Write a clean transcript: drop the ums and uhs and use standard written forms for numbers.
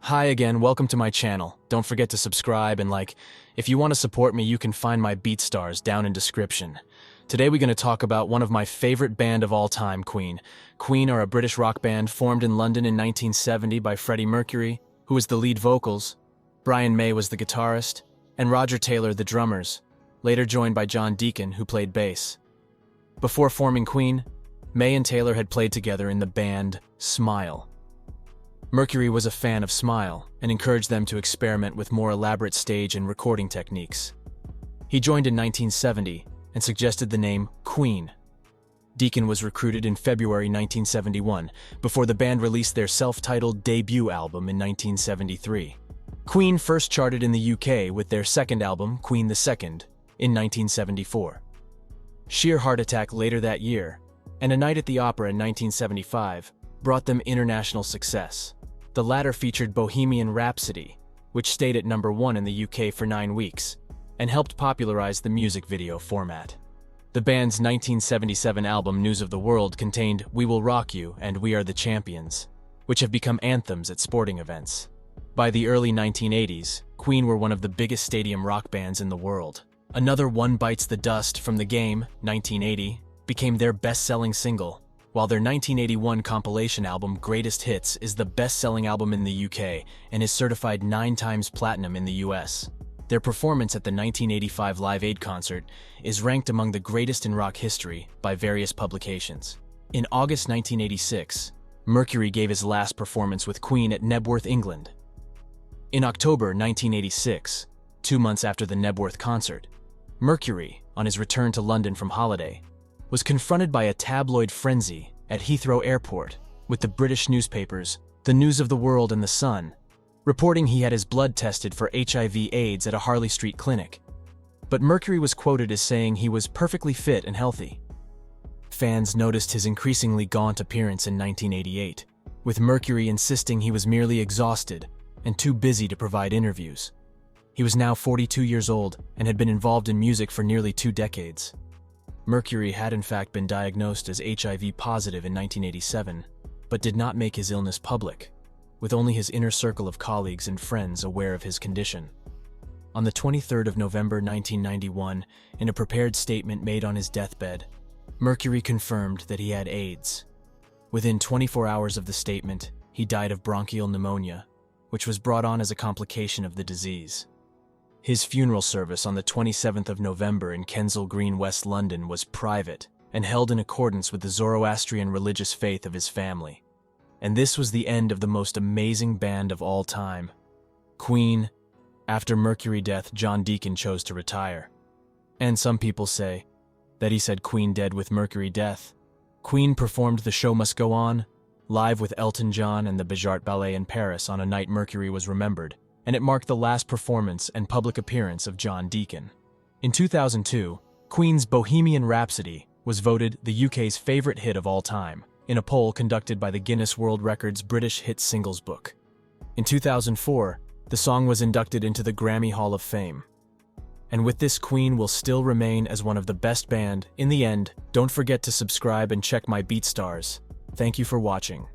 Hi again, welcome to my channel. Don't forget to subscribe and like. If you want to support me, you can find my BeatStars down in description. Today we're going to talk about one of my favorite band of all time, Queen. Queen are a British rock band formed in London in 1970 by Freddie Mercury, who was the lead vocals, Brian May was the guitarist, and Roger Taylor the drummers, later joined by John Deacon, who played bass. Before forming Queen, May and Taylor had played together in the band Smile. Mercury was a fan of Smile and encouraged them to experiment with more elaborate stage and recording techniques. He joined in 1970 and suggested the name Queen. Deacon was recruited in February 1971 before the band released their self-titled debut album in 1973. Queen first charted in the UK with their second album, Queen II, in 1974. Sheer Heart Attack later that year, and A Night at the Opera in 1975, brought them international success. The latter featured Bohemian Rhapsody, which stayed at #1 in the UK for 9 weeks, and helped popularize the music video format. The band's 1977 album News of the World contained We Will Rock You and We Are the Champions, which have become anthems at sporting events. By the early 1980s, Queen were one of the biggest stadium rock bands in the world. Another One Bites the Dust from the Game, 1980, became their best-selling single, while their 1981 compilation album Greatest Hits is the best-selling album in the UK and is certified 9 times platinum in the US. Their performance at the 1985 Live Aid concert is ranked among the greatest in rock history by various publications. In August 1986, Mercury gave his last performance with Queen at Knebworth, England. In October 1986, 2 months after the Knebworth concert, Mercury, on his return to London from holiday, was confronted by a tabloid frenzy at Heathrow Airport with the British newspapers, The News of the World and The Sun, reporting he had his blood tested for HIV/AIDS at a Harley Street clinic. But Mercury was quoted as saying he was perfectly fit and healthy. Fans noticed his increasingly gaunt appearance in 1988, with Mercury insisting he was merely exhausted and too busy to provide interviews. He was now 42 years old and had been involved in music for nearly 2 decades. Mercury had in fact been diagnosed as HIV positive in 1987, but did not make his illness public, with only his inner circle of colleagues and friends aware of his condition. On the 23rd of November 1991, in a prepared statement made on his deathbed, Mercury confirmed that he had AIDS. Within 24 hours of the statement, he died of bronchial pneumonia, which was brought on as a complication of the disease. His funeral service on the 27th of November in Kensal Green, West London was private and held in accordance with the Zoroastrian religious faith of his family. And this was the end of the most amazing band of all time, Queen. After Mercury's death, John Deacon chose to retire. And some people say that he said Queen dead with Mercury's death. Queen performed The Show Must Go On live with Elton John and the Béjart Ballet in Paris on a night Mercury was remembered, and it marked the last performance and public appearance of John Deacon. In 2002, Queen's Bohemian Rhapsody was voted the UK's favorite hit of all time in a poll conducted by the Guinness World Records British Hit Singles Book. In 2004, the song was inducted into the Grammy Hall of Fame. And with this, Queen will still remain as one of the best band. In the end, don't forget to subscribe and check my BeatStars. Thank you for watching.